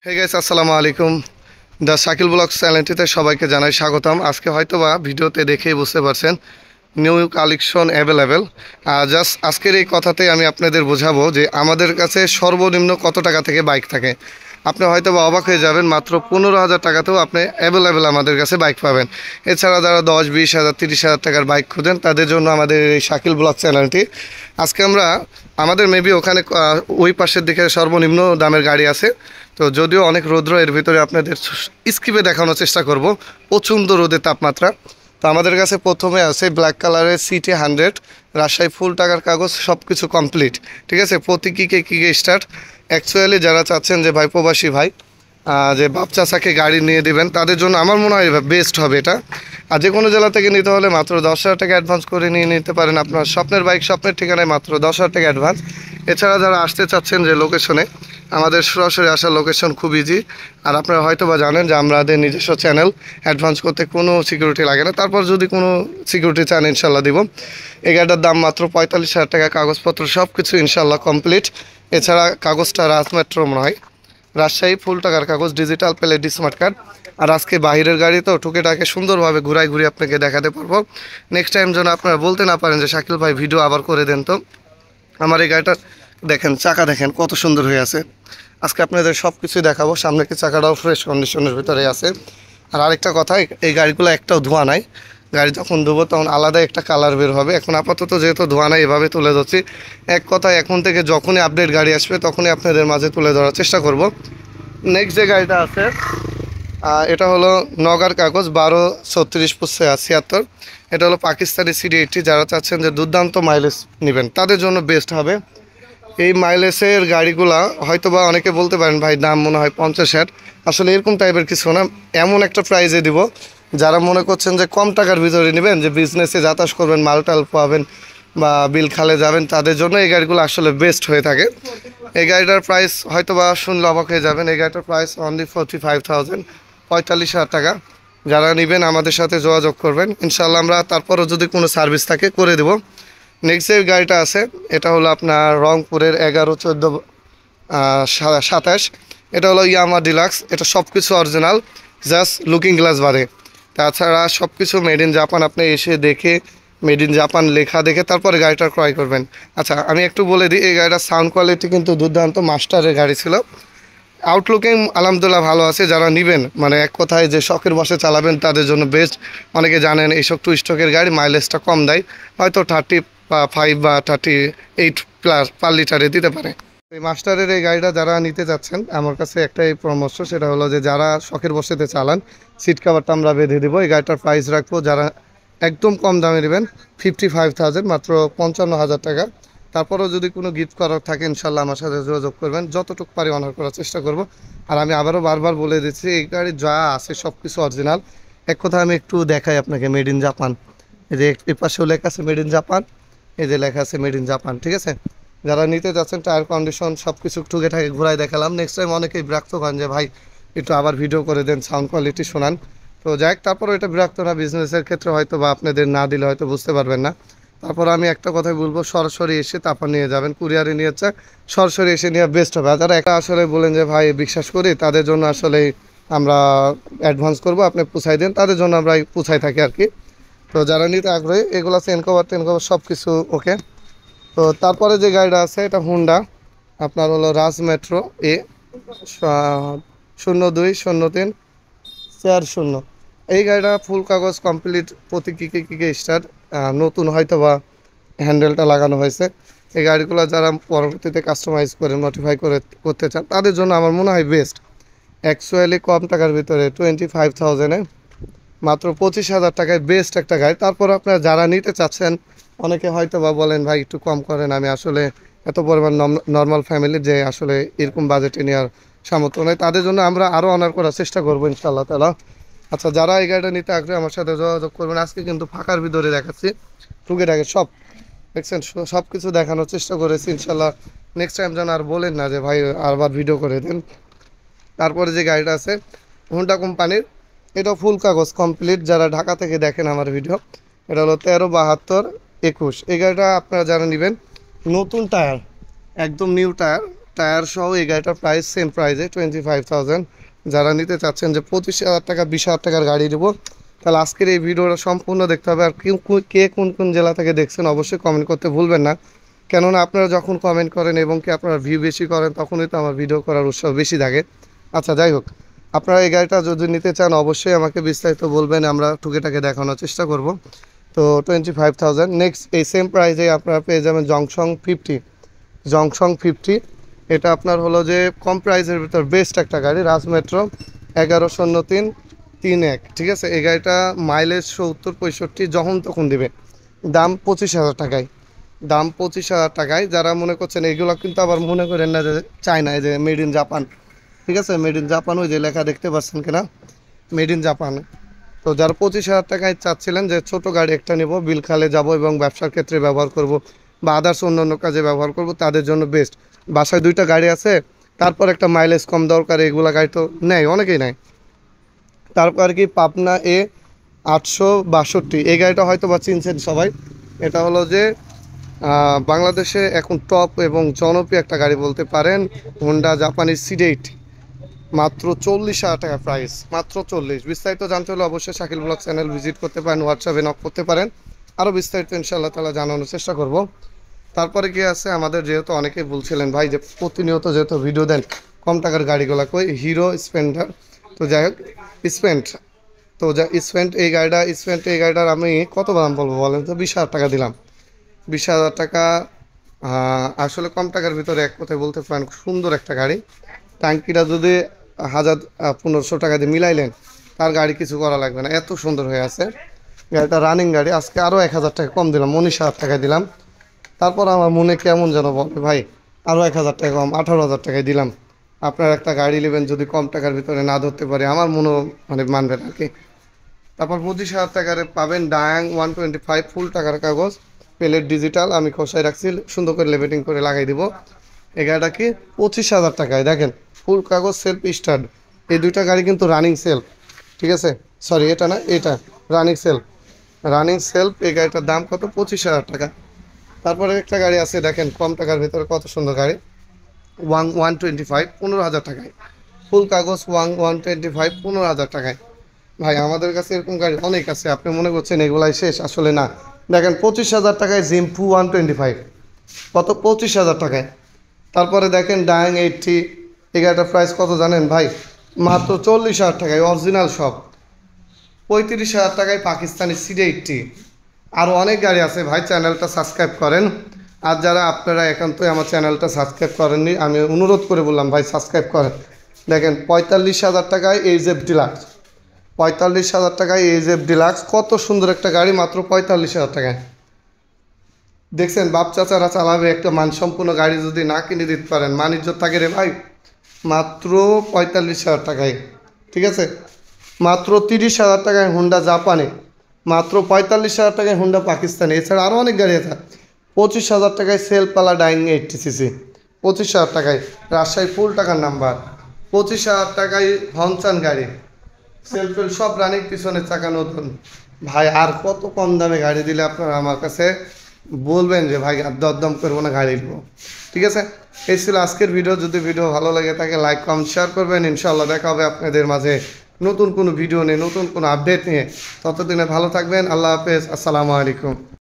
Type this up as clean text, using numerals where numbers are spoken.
Hey guys, আসসালামু আলাইকুম। The Shakil blogs চ্যানেলটিতে সবাইকে জানাই স্বাগতম। আজকে হয়তোবা ভিডিওতে দেখেই বুঝতে পারছেন নিউ কালেকশন অ্যাভেলেবেল। জাস্ট আজকের এই কথাতেই আমি আপনাদের বোঝাবো যে আমাদের কাছে সর্বনিম্ন কত টাকা থেকে বাইক থাকে। আপনি হয়তোবা অবাক হয়ে যাবেন, মাত্র 15,000 টাকাতেও আপনি অ্যাভেলেবেল আমাদের কাছে বাইক পাবেন। এছাড়া যারা 10, 20 হাজার, 30,000 টাকার বাইক খুঁজেন তাদের জন্য আমাদের এই শাকিল ব্লগ চ্যানেলটি। আজকে আমরা আমাদের মেবি ওখানে ওই পাশের দিকে সর্বনিম্ন দামের গাড়ি আছে। তো যদিও অনেক রৌদ্র, এর ভিতরে আপনাদের স্কিপে দেখানোর চেষ্টা করব। প্রচণ্ড রোদের তাপমাত্রা। তো আমাদের কাছে প্রথমে আছে ব্ল্যাক কালারের CT100, রাজশাহী ফুল টাকার কাগজ, সব কিছু কমপ্লিট। ঠিক আছে, প্রতি কিকে স্টার্ট। অ্যাকচুয়ালি যারা চাচ্ছেন যে ভাই প্রবাসী ভাই যে বাপ চাচাকে গাড়ি নিয়ে দিবেন, তাদের জন্য আমার মনে হয় বেস্ট হবে এটা। আর যে কোনো জেলা থেকে নিতে হলে মাত্র 10,000 টাকা অ্যাডভান্স করে নিয়ে নিতে পারেন আপনার স্বপ্নের বাইক, স্বপ্নের ঠিকানায় মাত্র 10,000 টাকা অ্যাডভান্স। এছাড়া যারা আসতে চাচ্ছেন যে লোকেশনে, আমাদের সরাসরি আসার লোকেশন খুব ইজি। আর আপনারা হয়তো বা জানেন যে আমাদের নিজস্ব চ্যানেল, অ্যাডভান্স করতে কোনো সিকিউরিটি লাগে না। তারপর যদি কোনো সিকিউরিটি চান ইনশাল্লাহ দিব। এই গাড়িটার দাম মাত্র 45,000 টাকা, কাগজপত্র সব কিছু ইনশাল্লাহ কমপ্লিট। এছাড়া কাগজটা রাজমেট্রো মনে হয়, রাজশাহী ফুল টাকার কাগজ, ডিজিটাল প্লেট, স্মার্ট কার্ড। আর আজকে বাইরের গাড়ি তো টুকেটাকে সুন্দরভাবে ঘুরিয়ে আপনাকে দেখাতে পারবো। নেক্সট টাইম যেন আপনারা বলতে না পারেন যে শাকিল ভাই ভিডিও আবার করে দেন। তো আমার এই গাড়িটা দেখেন, চাকা দেখেন কত সুন্দর হয়ে আছে। আজকে আপনাদের সব কিছুই দেখাবো। সামনে কি চাকাটাও ফ্রেশ কন্ডিশনের ভিতরে আছে। আর আরেকটা কথা, এই গাড়িগুলো একটাও ধোয়া নাই। গাড়ি যখন ধোবো তখন আলাদা একটা কালার বের হবে। এখন আপাতত যেহেতু ধোয়া নাই, এভাবে তুলে ধরছি। এক কথায় এখন থেকে যখনই আপডেট গাড়ি আসবে তখনই আপনাদের মাঝে তুলে ধরার চেষ্টা করব। নেক্সট যে গাড়িটা আছে এটা হলো নগার কাগজ, 12-36-76। এটা হলো পাকিস্তানি CD80। যারা চাচ্ছেন যে দুর্দান্ত মাইলেজ নেবেন তাদের জন্য বেস্ট হবে এই মাইলেজের গাড়িগুলা। হয়তোবা অনেকে বলতে পারেন ভাই দাম মনে হয় 50,000। আসলে এরকম টাইপের কিছু না, এমন একটা প্রাইজে দিব যারা মনে করছেন যে কম টাকার ভিতরে নেবেন, যে বিজনেসে যাতায়াত করবেন, মালটাল পাবেন বা বিল খালে যাবেন, তাদের জন্য এই গাড়িগুলো আসলে বেস্ট হয়ে থাকে। এই গাড়িটার প্রাইস হয়তোবা শুনলে অবাক হয়ে যাবেন। এই গাড়িটার প্রাইস অনলি 45,000, 45,000 টাকা। যারা নেবেন আমাদের সাথে যোগাযোগ করবেন ইনশাল্লাহ, আমরা তারপরও যদি কোনো সার্ভিস থাকে করে দেব। নেক্সট যে গাড়িটা আছে এটা হলো আপনার রংপুরের 11-14-27। এটা হলো ইয়ামা ডিলাক্স। এটা সব কিছু অরিজিনাল, জাস্ট লুকিং গ্লাস বাদে। তাছাড়া সব কিছু মেড ইন জাপান। আপনি এসে দেখে মেড ইন জাপান লেখা দেখে তারপরে গাড়িটা ক্রয় করবেন। আচ্ছা, আমি একটু বলে দিই, এই গাড়িটার সাউন্ড কোয়ালিটি কিন্তু দুর্দান্ত, মাস্টারের গাড়ি ছিল। আউটলুকিং আলহামদুলিল্লাহ ভালো আছে। যারা নেবেন মানে এক কথায় যে শখের বসে চালাবেন তাদের জন্য বেস্ট। অনেকে জানেন এইসব টু স্ট্রোকের গাড়ি মাইলেজটা কম দেয়, হয়তো 35 বা 38+ পার লিটারে দিতে পারে। এই মাস্টারের এই গাড়িটা যারা নিতে যাচ্ছেন, আমার কাছে একটাই পরামর্শ, সেটা হলো যে যারা শখের বসেতে চালান, সিট কাভারটা আমরা বেঁধে দেবো। এই গাড়িটার প্রাইস রাখবো যারা একদম কম দামে নেবেন 55,000, মাত্র 55,000 টাকা। তারপরেও যদি কোনো গিফট করার থাকে ইনশাল্লাহ আমার সাথে যোগাযোগ করবেন, যতটুকু পারি অনার করার চেষ্টা করব। আর আমি আবারও বারবার বলে দিচ্ছি, এই গাড়ি যা আছে সব কিছু অরিজিনাল। এক কথা আমি একটু দেখাই আপনাকে, মেড ইন জাপান। এই যে এই পাশেও লেখা আছে মেড ইন জাপান, এই যে লেখা আছে মেড ইন জাপান। ঠিক আছে, যারা নিতে যাচ্ছেন টায়ার কন্ডিশন সব কিছু ঠুকে ঘুরাই দেখালাম। নেক্সট টাইম অনেকেই বিরক্ত করেন যে ভাই একটু আবার ভিডিও করে দেন, সাউন্ড কোয়ালিটি শোনান। তো যাই হোক, তারপরে এটা বিরক্ত না, বিজনেসের ক্ষেত্রে হয়তো বা আপনাদের না দিলে হয়তো বুঝতে পারবেন না। তারপর আমি একটা কথাই বলবো, সরাসরি এসে তারপর নিয়ে যাবেন। কুরিয়ারে নিয়ে যাচ্ছে, সরাসরি এসে নিয়ে বেস্ট হবে। আর যারা একটা আসলে বলেন যে ভাই বিশ্বাস করি, তাদের জন্য আসলে আমরা অ্যাডভান্স করব, আপনি পুছাই দেন, তাদের জন্য আমরা পুছাই থাকি আর কি। তো যারা নিতে আগ্রহী, এগুলো চেন কভার সব কিছু ওকে। তো তারপরে যে গাড়িটা আছে এটা হুন্ডা, আপনার হলো রাজ মেট্রো A 0203-40। এই গাড়িটা ফুল কাগজ কমপ্লিট, প্রতি কিকে স্টার্ট, নতুন হয়তো বা হ্যান্ডেলটা লাগানো হয়েছে। এই গাড়িগুলো যারা পরবর্তীতে কাস্টমাইজ করে মডিফাই করতে চান তাদের জন্য আমার মনে হয় বেস্ট। অ্যাকচুয়ালি কম টাকার ভিতরে 25,000-এ মাত্র 25,000 টাকায় বেস্ট একটা গাড়ি। তারপর আপনারা যারা নিতে চাচ্ছেন, অনেকে হয়তো বা বলেন ভাই একটু কম করেন, আমি আসলে এত পরিমাণ নর্মাল ফ্যামিলির যে আসলে এরকম বাজেটে নেওয়ার সামর্থ্য নেই, তাদের জন্য আমরা আরও অনার করার চেষ্টা করবো ইনশাআল্লাহ তাআলা। আচ্ছা, যারা এই গাড়িটা নিতে আগ্রহী আমার সাথে যোগাযোগ করবেন। আজকে কিন্তু ফাঁকার ভিতরে দেখাচ্ছি, টুকেটাকে সব দেখছেন, সব কিছু দেখানোর চেষ্টা করেছি ইনশাআল্লাহ। নেক্সট টাইম যেন আর বলেন না যে ভাই আরবার ভিডিও করে দেন। তারপরে যে গাড়িটা আছে হোন্ডা কোম্পানির, এটা ফুল কাগজ কমপ্লিট। যারা ঢাকা থেকে দেখেন আমার ভিডিও, এটা হলো 13-72-21। এই গাড়িটা আপনারা যারা নেবেন, নতুন টায়ার, একদম নিউ টায়ার, টায়ার সহ এই গাড়িটার প্রাইস সেম প্রাইসে 25,000। যারা নিতে চাচ্ছেন যে 25,000 টাকা 20,000 টাকার গাড়ি দেবো, তাহলে আজকের এই ভিডিওটা সম্পূর্ণ দেখতে হবে। আর কে কোন কোন জেলা থেকে দেখছেন অবশ্যই কমেন্ট করতে ভুলবেন না, কেননা আপনারা যখন কমেন্ট করেন এবং কি আপনারা ভিউ বেশি করেন তখনই তো আমার ভিডিও করার উৎসাহ বেশি থাকে। আচ্ছা যাই হোক, আপনারা এই গাড়িটা যদি নিতে চান অবশ্যই আমাকে বিস্তারিত বলবেন, আমরা টুকেটাকে দেখানোর চেষ্টা করব। তো 25,000 নেক্সট এই সেম প্রাইসে আপনারা পেয়ে যাবেন জংশন 50। এটা আপনার হলো যে কম প্রাইসের ভিতর বেস্ট একটা গাড়ি, রাজ মেট্রো 11-03-31। ঠিক আছে, এই গাড়িটা মাইলেজ 70-65 যখন তখন দিবে। দাম 25,000 টাকায়, দাম 25,000 টাকায়। যারা মনে করছেন এইগুলো কিন্তু আবার মনে করেন না যে চায়না, এই যে মেড ইন জাপান। ঠিক আছে, মেড ইন জাপান, ওই যে লেখা দেখতে পাচ্ছেন কিনা, মেড ইন জাপান। তো যারা 25,000 টাকায় চাচ্ছিলেন যে ছোট গাড়ি একটা নেব, বিলখালে যাব এবং ব্যবসার ক্ষেত্রে ব্যবহার করব বা আদার্স অন্যান্য কাজে ব্যবহার করব, তাদের জন্য বেস্ট। বাসায় 2টা গাড়ি আছে, তারপর একটা মাইলেজ কম দরকার, এগুলা গাড়ি তো নেয়, অনেকেই নেয়। তারপর কি পাবনা A862, এই গাড়িটা হয়তো বা চিনছেন সবাই। এটা হলো যে বাংলাদেশে এখন টপ এবং জনপ্রিয় একটা গাড়ি বলতে পারেন, হোন্ডা জাপানি সিড8। মাত্র 40,000 টাকা প্রাইস, মাত্র 40। বিস্তারিত জানতে হলে অবশ্যই শাকিল ব্লগ চ্যানেল ভিজিট করতে পারেন, হোয়াটসঅ্যাপে নক করতে পারেন, আরও বিস্তারিত ইনশাআল্লাহ তাআলা জানানোর চেষ্টা করব। তারপরে কি আছে আমাদের, যেহেতু অনেকেই বলছিলেন ভাই যে প্রতিনিয়ত যেহেতু ভিডিও দেন কম টাকার গাড়িগুলো কই, হিরো স্প্লেন্ডার। তো যাই হোক স্প্লেন্ড, তো যা স্প্লেন্ড এই গাড়িটার আমি কত দাম বলবো বলেন তো? 20,000 টাকা দিলাম, 20,000 টাকা। আসলে কম টাকার ভিতরে এক কথায় বলতে পারেন সুন্দর একটা গাড়ি। ট্যাঙ্কিটা যদি 1,000-1,500 টাকা দিয়ে মিলাইলেন, তার গাড়ি কিছু করা লাগবে না, এত সুন্দর হয়ে আছে গাড়িটা। রানিং গাড়ি, আজকে আরও 1,000 টাকা কম দিলাম, 19,000 টাকায় দিলাম। তারপর আমার মনে কেমন যেন বলে ভাই আরও 1,000 টাকা কম, 18,000 টাকায় দিলাম। আপনার একটা গাড়ি নেবেন যদি কম টাকার ভিতরে না ধরতে পারে, আমার মনে মানে মানবেন আর কি। তারপর 25,000 টাকার পাবেন ডায়াং 125 ফুল টাকার কাগজ, প্লেট ডিজিটাল, আমি খসায় রাখছি, সুন্দর করে লেবেটিং করে লাগাই দিব। এই গাড়িটা কি 25,000 টাকায়, দেখেন ফুল কাগজ, সেলফ স্টার্ট। এই 2টা গাড়ি কিন্তু রানিং সেলফ। ঠিক আছে, সরি এটা না, এটা রানিং সেলফ। এই গাড়িটার দাম কত? 25,000 টাকা। তারপরে একটা গাড়ি আছে দেখেন কম টাকার ভিতরে কত সুন্দর গাড়ি, 125 15,000 টাকায়, ফুল কাগজ 125 15,000 টাকায়। ভাই আমাদের কাছে এরকম গাড়ি অনেক আছে, আপনি মনে করছেন এগুলাই শেষ, আসলে না। দেখেন 25,000 টাকায় জিম্পু 125, কত? 25,000 টাকায়। তারপরে দেখেন ডায়াং 80, এই গাড়িটার প্রাইস কত জানেন ভাই? মাত্র 40,000 টাকায়, অরিজিনাল সব। 35,000 টাকায় পাকিস্তানি সিড80। আরও অনেক গাড়ি আছে ভাই, চ্যানেলটা সাবস্ক্রাইব করেন। আর যারা আপনারা একান্তই আমার চ্যানেলটা সাবস্ক্রাইব করেননি, আমি অনুরোধ করে বললাম ভাই সাবস্ক্রাইব করেন। দেখেন 45,000 টাকায় এইচএফ ডিলাক্স, 45,000 টাকায় এইচএফ ডিলাক্স, কত সুন্দর একটা গাড়ি, মাত্র 45,000 টাকায়। দেখছেন বাপ চাচারা চালাবে একটা মানসম্পন্ন গাড়ি, যদি না কিনে দিতে পারেন মান ইজ্জত থাকে রে ভাই। মাত্র 45,000 টাকায়। ঠিক আছে, মাত্র 30,000 টাকায় হুন্ডা জাপানি, মাত্র 45,000 টাকায় হুন্ডা পাকিস্তানি। এছাড়া আরও অনেক গাড়ি আছে। 25,000 টাকায় সেলপালা ডাইং 80cc, 25,000 টাকায় রাজশাহী ফুল টাকার নাম্বার, 25,000 টাকায় হংচান গাড়ি, সেলফেল সব রানিং, পিছনের চাকা নতুন। ভাই আর কত কম দামে গাড়ি দিলে আপনারা আমার কাছে বলবেন যে ভাই আর দরদাম করবো না, গাড়ি নেবো। ঠিক আছে, এই ছিল আজকের ভিডিও। যদি ভিডিও ভালো লাগে থাকে লাইক কমেন্ট শেয়ার করবেন। ইনশাআল্লাহ দেখা হবে আপনাদের মাঝে নতুন কোনো ভিডিও নিয়ে, নতুন কোনো আপডেট নিয়ে। ততদিনে ভালো থাকবেন, আল্লাহ হাফেজ, আসসালামু আলাইকুম।